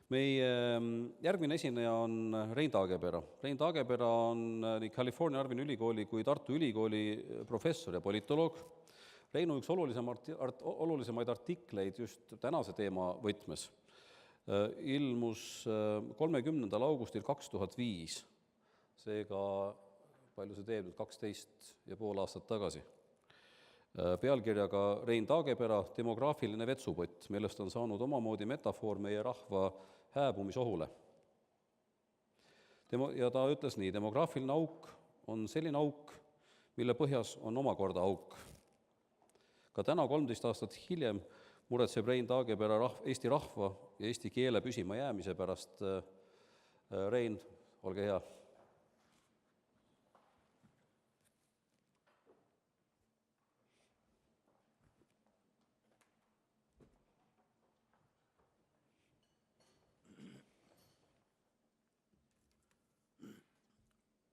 Meie järgmine esineja on Rein Taagepera. Rein Taagepera on nii California Arvini ülikooli kui Tartu Ülikooli professor ja politoloog. Rein on üks olulisemaid artikleid just tänase teema võtmes. Ilmus 30. augustil 2005, seega palju see teeb nüüd 12,5 aastat tagasi. Pealkirjaga Rein Taagepera demograafiline vetsupott, millest on saanud omamoodi metafoor meie rahva hääbumisohule. Ja ta ütles nii, demograafiline auk on selline auk, mille põhjas on omakorda auk. Ka täna 13 aastat hiljem muretseb Rein Taagepera Eesti rahva ja eesti keele püsima jäämise pärast. Rein, olge hea.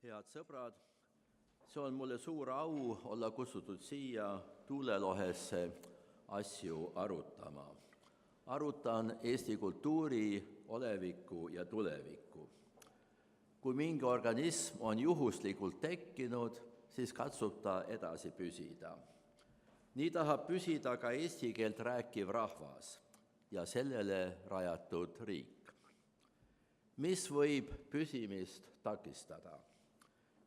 Head sõbrad, see on mulle suur au olla kutsutud siia Tuulelohesse asju arutama. Arutan Eesti kultuuri, olevikku ja tulevikku. Kui mingi organism on juhuslikult tekkinud, siis katsub ta edasi püsida. Nii tahab püsida ka eesti keelt rääkiv rahvas ja sellele rajatud riik. Mis võib püsimist takistada?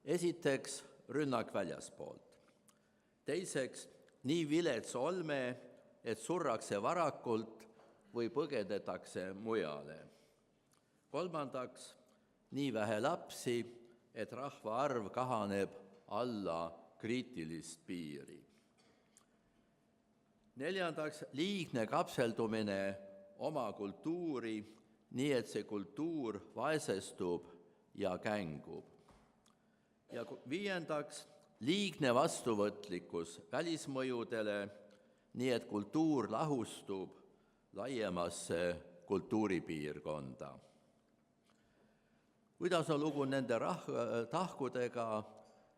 Esiteks, rünnak väljaspoolt. Teiseks, nii vilets olme, et surrakse varakult või põgedetakse mujale. Kolmandaks, nii vähe lapsi, et rahvaarv kahaneb alla kriitilist piiri. Neljandaks, liigne kapseldumine oma kultuuri, nii et see kultuur vaesestub ja kängub. Ja viiendaks, liigne vastuvõtlikkus välismõjudele, nii et kultuur lahustub laiemasse kultuuripiirkonda. Kuidas on lugu nende tahkudega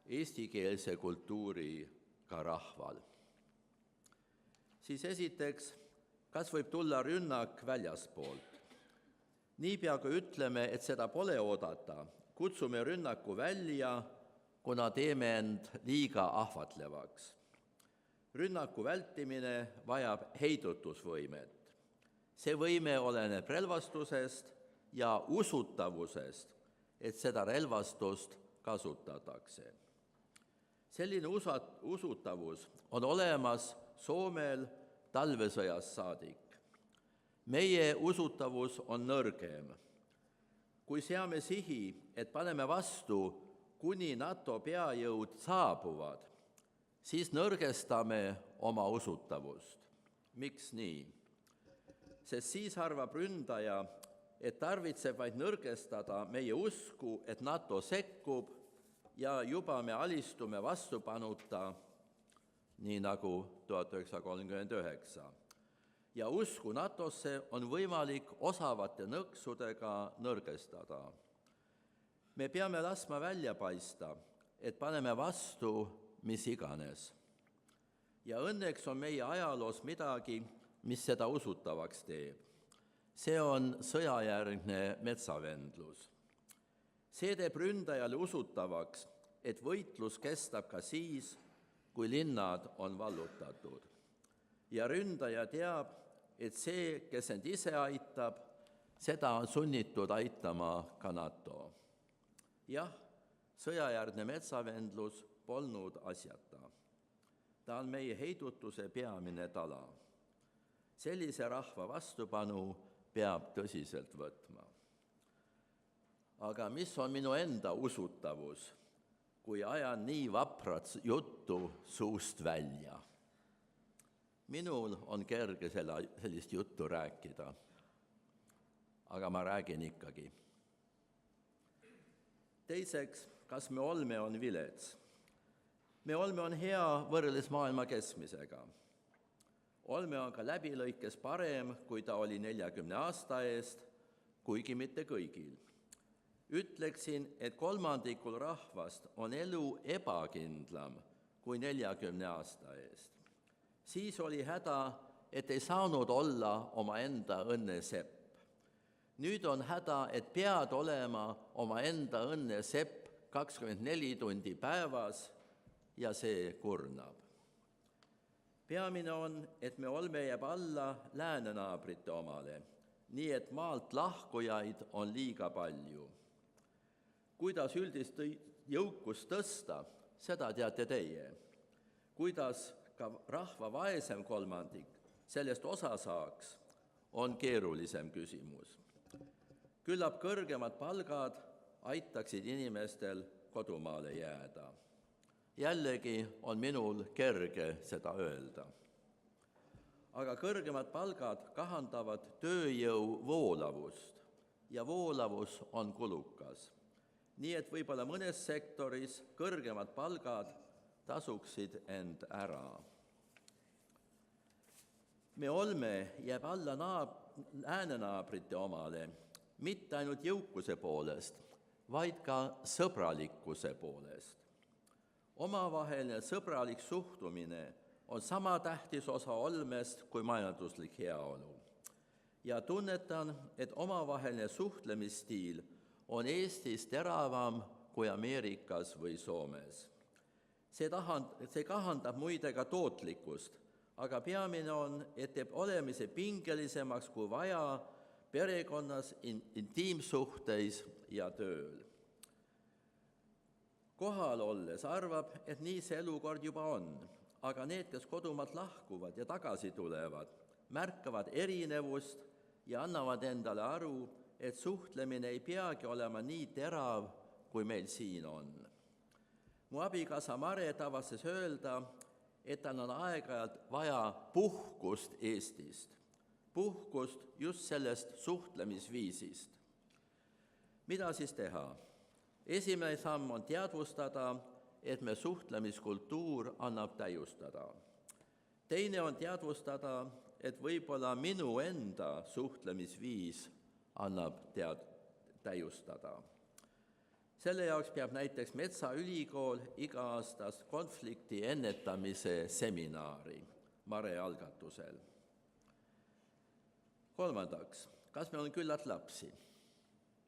eestikeelse kultuuriga rahval? Siis esiteks, kas võib tulla rünnak väljaspoolt? Niipea kui ütleme, et seda pole oodata, kutsume rünnaku välja, kuna teeme end liiga ahvatlevaks. Rünnaku vältimine vajab heidutusvõimet. See võime oleneb relvastusest ja usutavusest, et seda relvastust kasutatakse. Selline usutavus on olemas Soomel talvesõjas saadik. Meie usutavus on nõrgem. Kui seame sihi, et paneme vastu, kuni NATO peajõud saabuvad, siis nõrgestame oma usutavust. Miks nii? Sest siis arvab ründaja, et tarvitseb vaid nõrgestada meie usku, et NATO sekkub ja juba me alistume vastupanuta, nii nagu 1939. Ja usku NATOsse on võimalik osavate nõksudega nõrgestada. Me peame laskma välja paista, et paneme vastu mis iganes. Ja õnneks on meie ajaloos midagi, mis seda usutavaks teeb. See on sõjajärgne metsavendlus. See teeb ründajale usutavaks, et võitlus kestab ka siis, kui linnad on vallutatud. Ja ründaja teab, et see, kes end ise aitab, seda on sunnitud aitama ka NATO. Jah, sõjajärgne metsavendlus polnud asjata. Ta on meie heidutuse peamine tala. Sellise rahva vastupanu peab tõsiselt võtma. Aga mis on minu enda usutavus, kui ajan nii vaprat juttu suust välja? Minul on kerge sellist juttu rääkida, aga ma räägin ikkagi. Teiseks, kas me olme on vilets? Me olme on hea võrreldes maailma keskmisega. Olme on ka läbilõikes parem, kui ta oli 40 aasta eest, kuigi mitte kõigil. Ütleksin, et kolmandikul rahvast on elu ebakindlam kui 40 aasta eest. Siis oli häda, et ei saanud olla omaenda õnne sepp. nüüd on häda, et pead olema omaenda õnne sepp 24 tundi päevas ja see kurnab. Peamine on, et me olme jääb alla läänenaabrite omale, nii et maalt lahkujaid on liiga palju. Kuidas üldist jõukust tõsta, seda teate teie. Kuidas ka rahva vaesem kolmandik sellest osa saaks, on keerulisem küsimus. Küllap kõrgemad palgad aitaksid inimestel kodumaale jääda. Jällegi on minul kerge seda öelda. Aga kõrgemad palgad kahandavad tööjõu voolavust ja voolavus on kulukas. Nii et võib-olla mõnes sektoris kõrgemad palgad tasuksid end ära. Me olme jääb alla läänenaabrite omale mitte ainult jõukuse poolest, vaid ka sõbralikkuse poolest. Omavaheline sõbralik suhtumine on sama tähtis osa olmest kui majanduslik heaolu. Ja tunnetan, et omavaheline suhtlemisstiil on Eestis teravam kui Ameerikas või Soomes. See kahandab muide ka tootlikkust, aga peamine on, et teeb olemise pingelisemaks kui vaja perekonnas, intiimsuhteis ja tööl. Kohal olles arvab, et nii see elukord juba on, aga need, kes kodumaalt lahkuvad ja tagasi tulevad, märkavad erinevust ja annavad endale aru, et suhtlemine ei peagi olema nii terav, kui meil siin on. Mu abikaasa Mare tavases öelda, et tal on aeg-ajalt vaja puhkust Eestist, puhkust just sellest suhtlemisviisist. Mida siis teha? Esimene samm on teadvustada, et me suhtlemiskultuur annab täiustada. Teine on teadvustada, et võib-olla minu enda suhtlemisviis annab täiustada. Selle jaoks peab näiteks Metsaülikool iga-aastast konflikti ennetamise seminari Mare algatusel. Kolmandaks, kas meil on küllalt lapsi?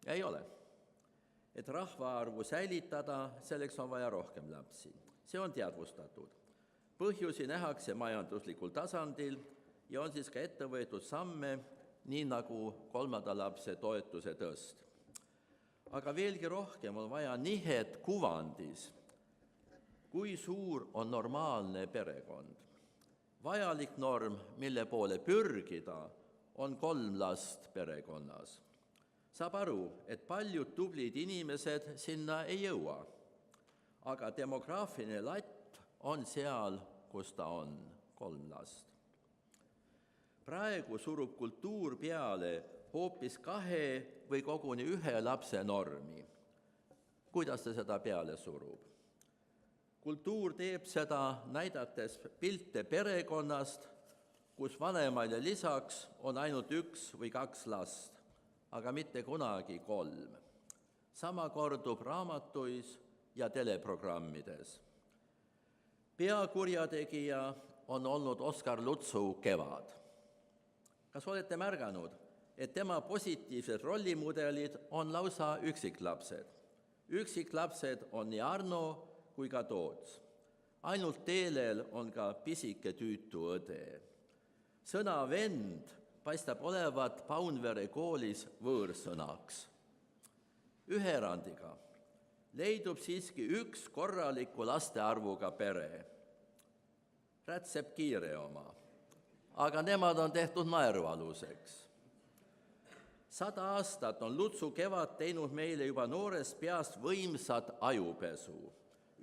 Ei ole. Et rahvaarvu säilitada, selleks on vaja rohkem lapsi. See on teadvustatud. Põhjusi nähakse majanduslikul tasandil ja on siis ka ette võetud samme, nii nagu 3. lapse toetuse tõst. Aga veelgi rohkem on vaja nihet kuvandis, kui suur on normaalne perekond. Vajalik norm, mille poole pürgida, on 3 last perekonnas. Saab aru, et paljud tublid inimesed sinna ei jõua, aga demograafiline latt on seal, kus ta on, 3 last. Praegu surub kultuur peale hoopis 2 või koguni 1 lapse normi. Kuidas ta seda peale surub? Kultuur teeb seda näidates pilte perekonnast, kus vanemaile lisaks on ainult 1 või 2 last, aga mitte kunagi 3. Sama kordub raamatuis ja teleprogrammides. Peakurjategija on olnud Oskar Lutsu Kevad. Kas olete märganud, et tema positiivsed rollimudelid on lausa üksiklapsed? Üksiklapsed on nii Arno kui ka Toots. Ainult Teelel on ka pisike tüütu õde. Sõna vend paistab olevat Paunvere koolis võõrsõnaks. Ühe erandiga leidub siiski 1 korraliku laste arvuga pere. Rätsep Kiire oma, aga nemad on tehtud naerualuseks. 100 aastat on Lutsu Kevad teinud meile juba noorest peast võimsat ajupesu,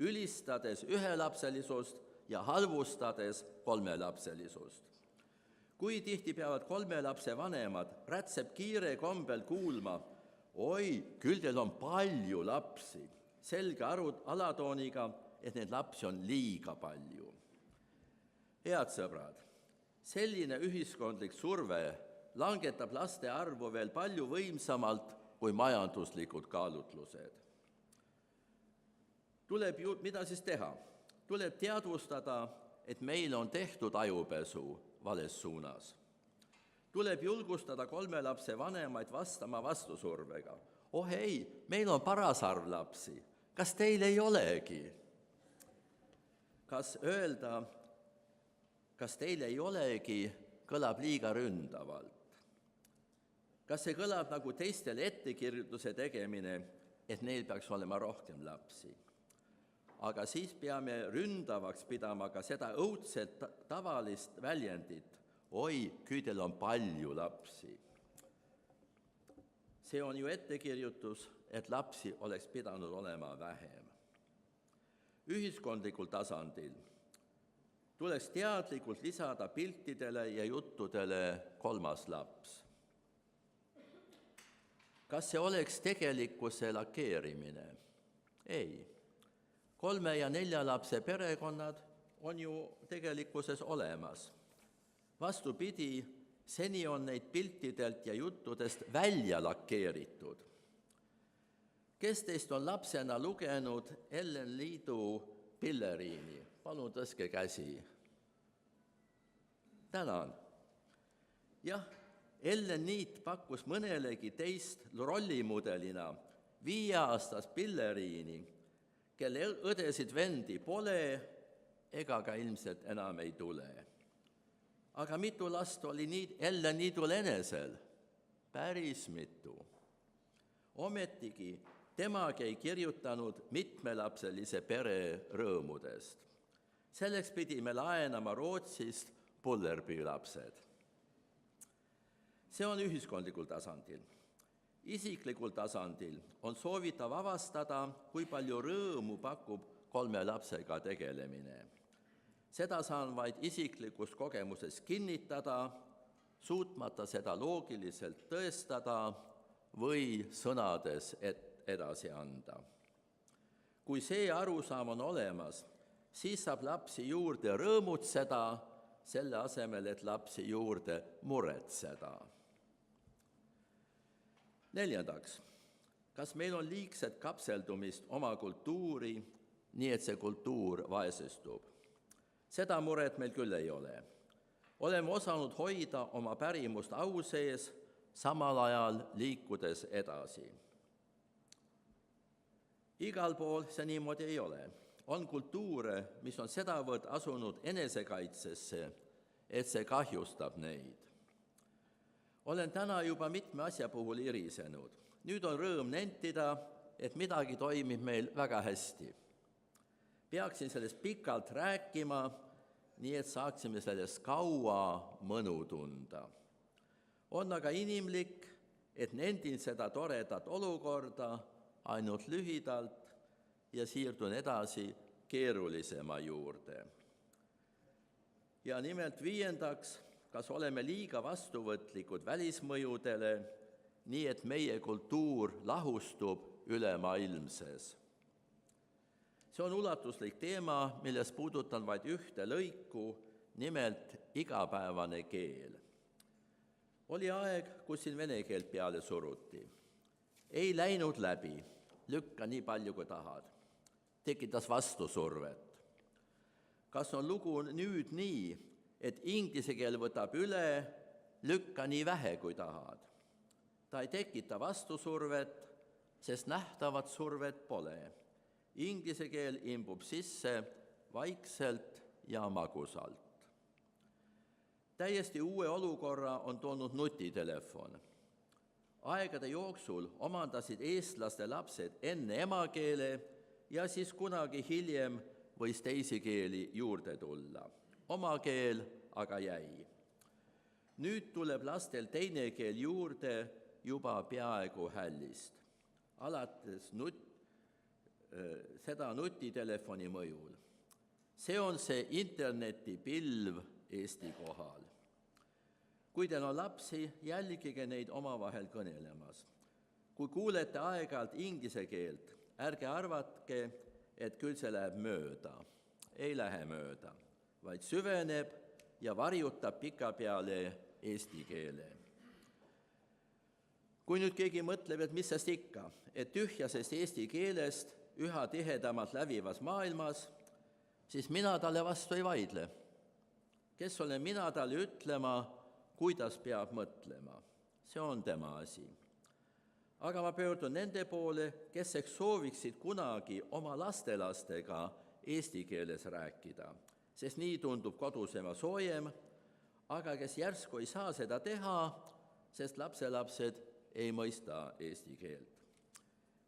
ülistades 1-lapselisust ja halvustades 3-lapselisust. Kui tihti peavad 3 lapse vanemad Rätsep Kiire kombel kuulma, oi, küll teil on palju lapsi, selge alatooniga, et neid lapsi on liiga palju. Head sõbrad, selline ühiskondlik surve langetab laste arvu veel palju võimsamalt kui majanduslikud kaalutlused. Mida siis teha? Tuleb teadvustada, et meil on tehtud ajupesu vales suunas. tuleb julgustada 3 lapse vanemaid vastama vastusurvega. Oh ei, meil on paras arv lapsi, kas teil ei olegi? Kas öelda, kas teil ei olegi, kõlab liiga ründavalt. Kas see kõlab nagu teistele ettekirjutuse tegemine, et neil peaks olema rohkem lapsi? Aga siis peame ründavaks pidama ka seda õudselt tavalist väljendit, oi, küll teil on palju lapsi. See on ju ettekirjutus, et lapsi oleks pidanud olema vähem. Ühiskondlikul tasandil tuleks teadlikult lisada piltidele ja juttudele 3. laps. Kas see oleks tegelikkuse lakeerimine? Ei. 3 ja 4 lapse perekonnad on ju tegelikkuses olemas. Vastupidi, seni on neid piltidelt ja juttudest välja lakeeritud. Kes teist on lapsena lugenud Ellen Liidu Pilleriini? Palun tõstke käsi. Tänan. Jah, Ellen Liit pakkus mõnelegi teist rollimudelina 5-aastast Pilleriini, kelle õdesid vendi pole ega ka ilmselt enam ei tule. Aga mitu last oli Ellen Liidul enesel? Päris mitu. Ometigi temagi ei kirjutanud mitmelapselise pere rõõmudest. Selleks pidime laenama Rootsist Bullerby lapsed. See on ühiskondlikul tasandil. Isiklikul tasandil on soovitav avastada, kui palju rõõmu pakub 3 lapsega tegelemine. Seda saan vaid isiklikust kogemusest kinnitada, suutmata seda loogiliselt tõestada või sõnades edasi anda. Kui see arusaam on olemas, siis saab lapsi juurde rõõmutseda, selle asemel, et lapsi juurde muretseda. 4. Kas meil on liigset kapseldumist oma kultuuri, nii et see kultuur vaesestub? Seda muret meil küll ei ole. Oleme osanud hoida oma pärimust au sees, samal ajal liikudes edasi. Igal pool see niimoodi ei ole. On kultuure, mis on sedavõrd asunud enesekaitsesse, et see kahjustab neid. Olen täna juba mitme asja puhul irisenud. Nüüd on rõõm nentida, et midagi toimib meil väga hästi. Peaksin sellest pikalt rääkima, nii et saaksime sellest kaua mõnu tunda. On aga inimlik, et nendin seda toredat olukorda ainult lühidalt ja siirdun edasi keerulisema juurde. Ja nimelt 5. Kas oleme liiga vastuvõtlikud välismõjudele, nii et meie kultuur lahustub ülemaailmses? See on ulatuslik teema, milles puudutan vaid ühte lõiku, nimelt igapäevane keel. Oli aeg, kus siin vene keelt peale suruti. Ei läinud läbi, lükka nii palju kui tahad. Tekitas vastusurvet. Kas on lugu nüüd nii, et inglise keel võtab üle, lükka nii vähe kui tahad? Ta ei tekita vastusurvet, sest nähtavat survet pole. Inglise keel imbub sisse vaikselt ja magusalt. Täiesti uue olukorra on toonud nutitelefon. Aegade jooksul omandasid eestlaste lapsed enne emakeele ja siis kunagi hiljem võis teisi keeli juurde tulla. Oma keel aga jäi. Nüüd tuleb lastel teine keel juurde juba peaaegu hällist, alates seda nutitelefoni mõjul. See on see internetipilv Eesti kohal. Kui teil on lapsi, jälgige neid omavahel kõnelemas. Kui kuulete aeg-ajalt inglise keelt, ärge arvatke, et küll see läheb mööda. Ei lähe mööda, vaid süveneb ja varjutab pikapeale eesti keele. Kui nüüd keegi mõtleb, et mis sest ikka, et tühjasest eesti keelest üha tihedamalt lävivas maailmas, siis mina talle vastu ei vaidle. Kes olen mina talle ütlema, kuidas peab mõtlema. See on tema asi. Aga ma pöördun nende poole, kes eks sooviksid kunagi oma lastelastega eesti keeles rääkida, sest nii tundub kodus ema soojem, aga kes järsku ei saa seda teha, sest lapselapsed ei mõista eesti keelt.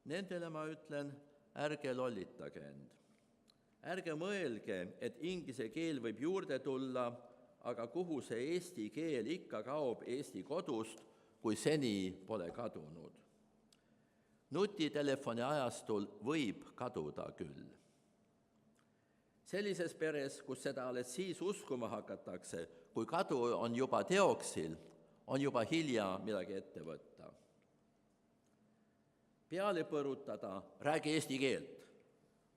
Nendele ma ütlen, ärge lollitage end. Ärge mõelge, et inglise keel võib juurde tulla, aga kuhu see eesti keel ikka kaob Eesti kodust, kui seni pole kadunud. Nutitelefoni ajastul võib kaduda küll. Sellises peres, kus seda alles siis uskuma hakatakse, kui kadu on juba teoksil, on juba hilja midagi ette võtta. Peale põrutada, räägi eesti keelt,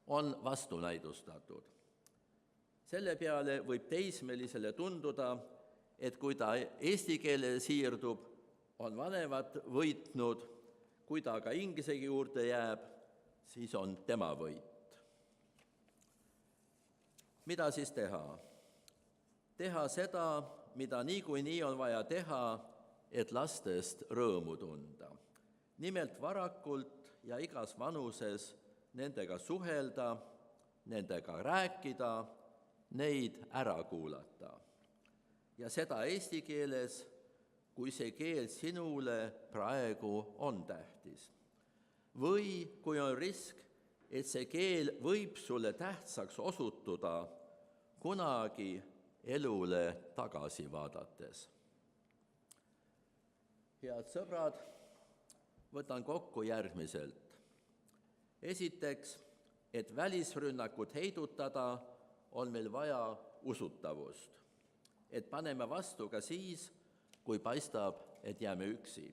on vastunäidustatud. Selle peale võib teismelisele tunduda, et kui ta eesti keelele siirdub, on vanemad võitnud, kui ta aga inglise juurde jääb, siis on tema võit. Mida siis teha? Teha seda, mida niikuinii on vaja teha, et lastest rõõmu tunda. Nimelt varakult ja igas vanuses nendega suhelda, nendega rääkida, neid ära kuulata. Ja seda eesti keeles, kui see keel sinule praegu on tähtis. Või kui on risk, et see keel võib sulle tähtsaks osutuda kunagi elule tagasi vaadates. Head sõbrad, võtan kokku järgmiselt. Esiteks, et välisrünnakut heidutada, on meil vaja usutavust. Et paneme vastu ka siis, kui paistab, et jääme üksi.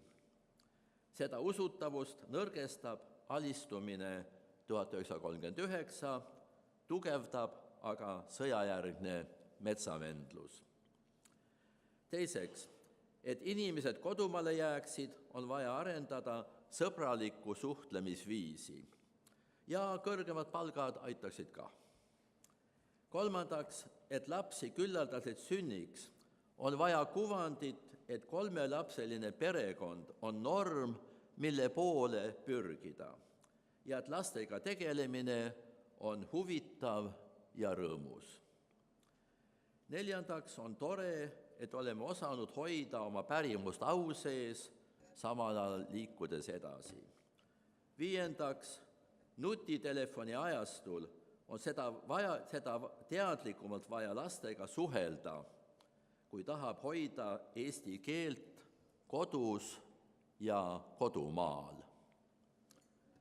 Seda usutavust nõrgestab alistumine 1939, tugevdab aga sõjajärgne metsavendlus. Teiseks, et inimesed kodumaale jääksid, on vaja arendada sõbralikku suhtlemisviisi ja kõrgemad palgad aitaksid ka. Kolmandaks, et lapsi küllaldaselt sünniks, on vaja kuvandit, et 3-lapseline perekond on norm, mille poole pürgida ja et lastega tegelemine on huvitav ja rõõmus. Neljandaks, on tore, et oleme osanud hoida oma pärimust au sees, samal ajal liikudes edasi. Viiendaks, nutitelefoni ajastul on seda teadlikumalt vaja lastega suhelda, kui tahab hoida eesti keelt kodus ja kodumaal.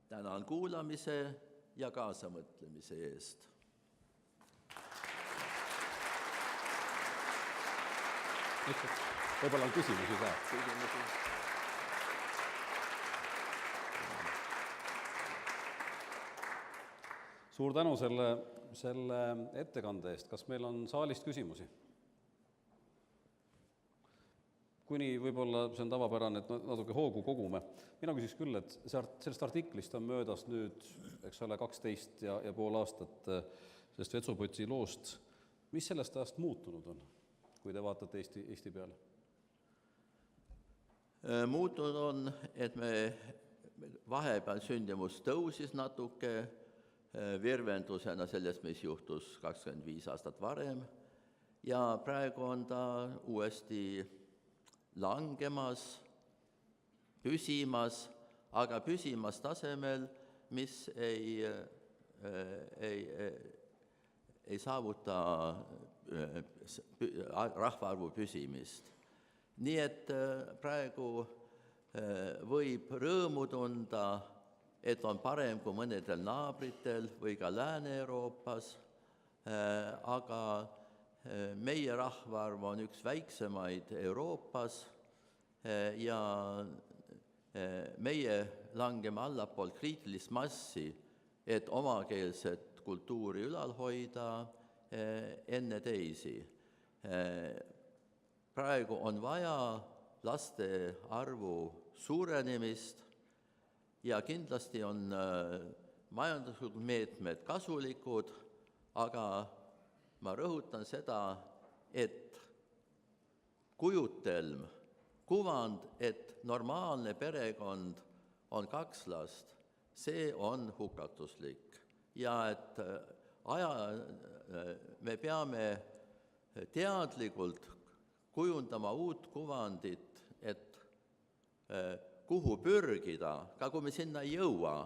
Tänan kuulamise ja kaasamõtlemise eest. Võib-olla on küsimusi ka. Suur tänu selle ettekande eest. Kas meil on saalist küsimusi? Kuni võib-olla see on tavapärane, et natuke hoogu kogume. Mina küsiks küll, et sellest artiklist on möödas nüüd, eks ole, 12 ja pool aastat sellest Vetsupotsi loost. Mis sellest ajast muutunud on, kui te vaatate Eesti peale? Muutunud on, et me vahepeal sündimus tõusis natuke, virvendusena sellest, mis juhtus 25 aastat varem, ja praegu on ta uuesti langemas, püsimas, aga püsimas tasemel, mis ei saavuta rahvaarvu püsimist. Nii et praegu võib rõõmu tunda, et on parem kui mõnedel naabritel või ka Lääne-Euroopas, aga meie rahvaarv on üks väiksemaid Euroopas ja meie langeme allapool kriitilist massi, et omakeelset kultuuri ülal hoida enne teisi. Praegu on vaja laste arvu suurenemist ja kindlasti on majanduslikud meetmed kasulikud, aga ma rõhutan seda, et kujutelm, kuvand, et normaalne perekond on 2 last, see on hukatuslik. Ja et me peame teadlikult kujundama uut kuvandit, et kuhu pürgida, ka kui me sinna ei jõua,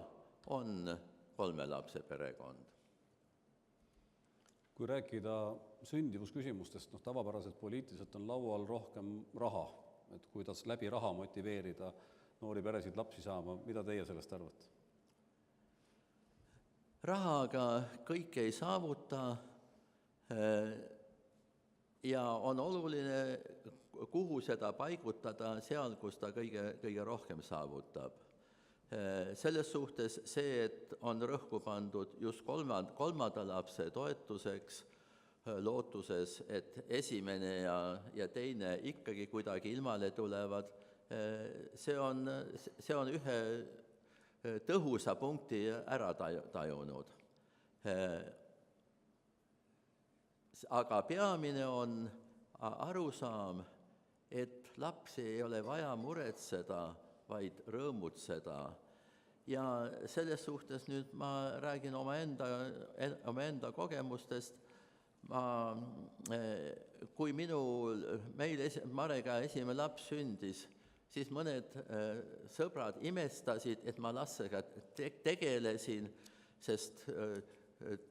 on 3 lapse perekond. Kui rääkida sündivusküsimustest, tavapäraselt poliitiliselt on laual rohkem raha, et kuidas läbi raha motiveerida noori peresid lapsi saama, mida teie sellest arvate? Rahaga kõike ei saavuta ja on oluline, kuhu seda paigutada seal, kus ta kõige rohkem saavutab. Selles suhtes see, et on rõhku pandud just kolmanda lapse toetuseks, lootuses, et esimene ja teine ikkagi kuidagi ilmale tulevad, see on ühe tõhusa punkti ära tajunud. Aga peamine on arusaam, et lapsi ei ole vaja muretseda, vaid rõõmutseda. Ja selles suhtes nüüd ma räägin omaenda kogemustest. Kui meil Marega esimene laps sündis, siis mõned sõbrad imestasid, et ma lastega tegelesin, sest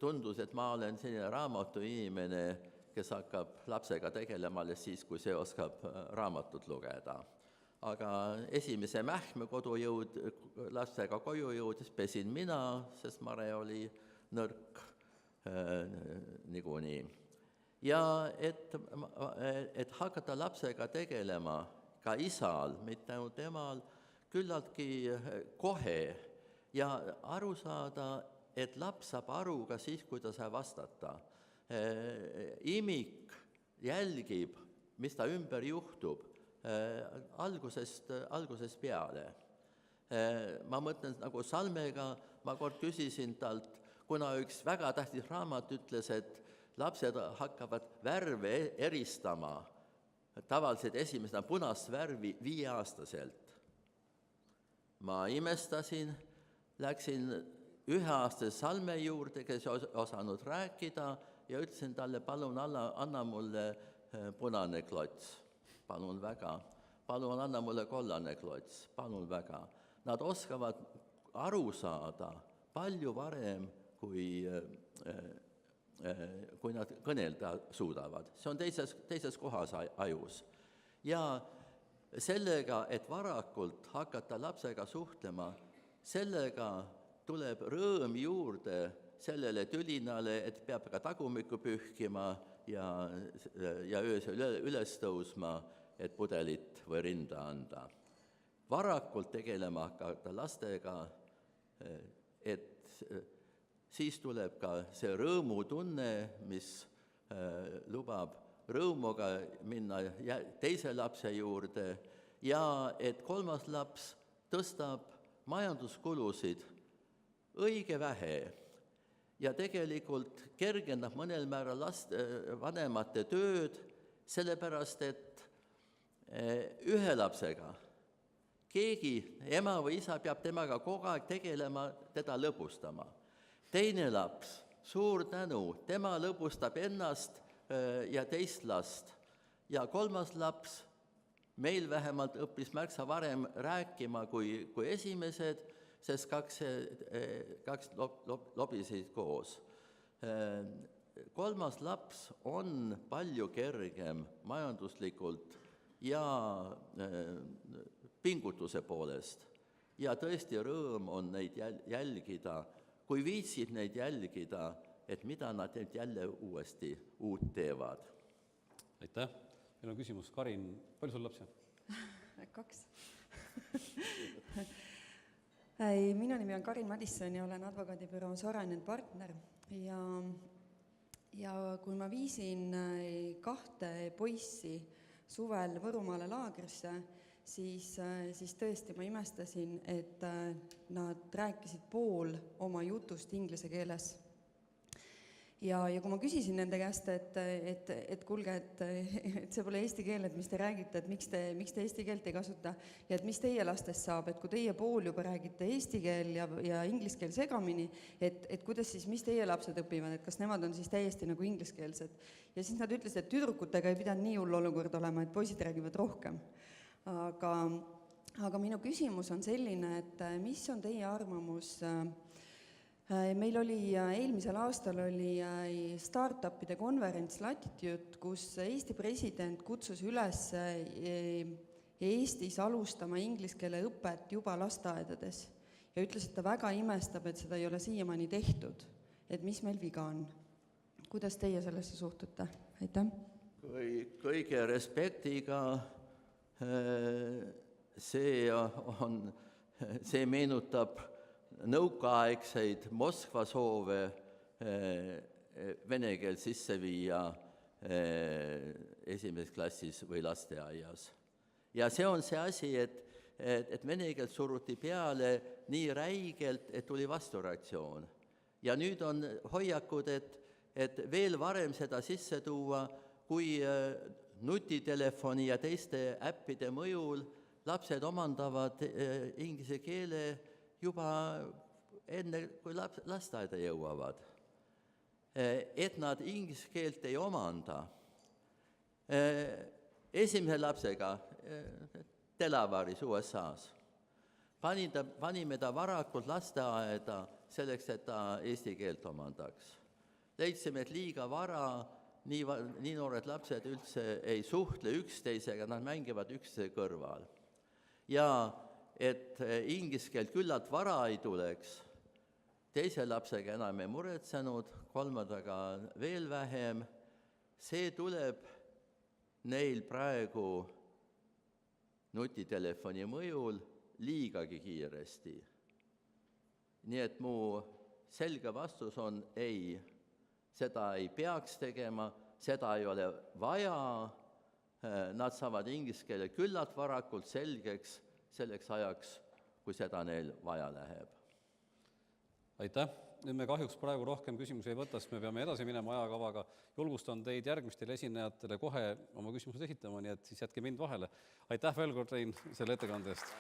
tundus, et ma olen selline raamatuinimene, kes hakkab lapsega tegelema alles siis, kui see oskab raamatut lugeda. Aga esimese mähkme lastega koju jõudis, pesin mina, sest Mare oli nõrk niikuinii. Ja et hakata lapsega tegelema ka isal, mitte ainult temal, küllaltki kohe ja aru saada, et laps saab aru ka siis, kui ta saab vastata. Imik jälgib, mis ta ümber juhtub, algusest peale. Ma mõtlen nagu Salmega, ma kord küsisin talt, kuna üks väga tähtis raamat ütles, et lapsed hakkavad värve eristama, tavaliselt esimesena punast värvi 5-aastaselt. Ma imestasin, läksin 1-aastase Salme juurde, kes ei osanud rääkida, ja ütlesin talle, palun anna mulle punane klots. Palun väga. Palun anna mulle kollane klots. Palun väga. Nad oskavad aru saada palju varem, kui nad kõnelda suudavad. See on teises kohas ajus. Ja sellega, et varakult hakata lapsega suhtlema, sellega tuleb rõõm juurde sellele tülinale, et peab ka tagumikku pühkima ja öösel üles tõusma, et pudelit või rinda anda. Varakult tegelema hakata lastega, et siis tuleb ka see rõõmutunne, mis lubab rõõmuga minna teise lapse juurde ja et 3. laps tõstab majanduskulusid õige vähe ja tegelikult kergendab mõnel määral vanemate tööd, sellepärast et ühe lapsega keegi, ema või isa peab temaga kogu aeg tegelema, teda lõbustama. Teine laps, suur tänu, tema lõbustab ennast ja teist last. Ja 3. laps meil vähemalt õppis märksa varem rääkima kui esimesed, sest kaks lobisid koos. 3. laps on palju kergem majanduslikult ja pingutuse poolest. Ja tõesti rõõm on neid jälgida, kui viitsib neid jälgida, et mida nad jälle uuesti uut teevad. Aitäh. Meil on küsimus. Karin, palju sul lapsi on? 2. Minu nimi on Karin Madisson ja olen advokaadibüroo Sorainen partner. Ja kui ma viisin 2 poissi suvel Võrumaale laagrisse, siis tõesti ma imestasin, et nad rääkisid pool oma jutust inglise keeles. ja kui ma küsisin nende käest, et kuulge, et see pole eesti keel, et mis te räägite, et miks te eesti keelt ei kasuta ja et mis teie lastest saab, et kui teie pool juba räägite eesti keel ja inglise keel segamini, et kuidas siis, mis teie lapsed õpivad, et kas nemad on siis täiesti nagu ingliskeelsed. Ja siis nad ütlesid, et tüdrukutega ei pidanud nii hull olukord olema, et poisid räägivad rohkem. Aga minu küsimus on selline, et mis on teie arvamus? Meil oli eelmisel aastal oli startupide konverents Latitude, kus Eesti president kutsus üles Eestis alustama inglise keele õpet juba lasteaedades ja ütles, et ta väga imestab, et seda ei ole siiamaani tehtud, et mis meil viga on. Kuidas teie sellesse suhtute? Aitäh! Kõige respektiga see meenutab nõukaaegseid Moskva soove vene keel sisse viia esimeses klassis või lasteaias. Ja see on see asi, et vene keelt suruti peale nii räigelt, et tuli vastureaktsioon. Ja nüüd on hoiakud, et veel varem seda sisse tuua, kui nutitelefoni ja teiste äppide mõjul lapsed omandavad inglise keele juba enne, kui lasteaeda jõuavad. Et nad inglise keelt ei omanda. Esimese lapsega Delaware'is USA-s panime ta varakult lasteaeda selleks, et ta eesti keelt omandaks. Leidsime, et liiga vara, nii noored lapsed üldse ei suhtle üksteisega, nad mängivad üksteise kõrval. Ja et inglise keelt küllalt vara ei tuleks, teise lapsega enam ei muretsenud, kolmandaga veel vähem, see tuleb neil praegu nutitelefoni mõjul liigagi kiiresti. Nii et mu selge vastus on ei, seda ei peaks tegema, seda ei ole vaja, nad saavad inglise keele küllalt varakult selgeks selleks ajaks, kui seda neil vaja läheb. Aitäh! Nüüd me kahjuks praegu rohkem küsimusi ei võta, sest me peame edasi minema ajakavaga. Julgustan teid järgmistele esinejatele kohe oma küsimused esitama, nii et siis jätke mind vahele. Aitäh veel kord, Rein, selle ettekande eest!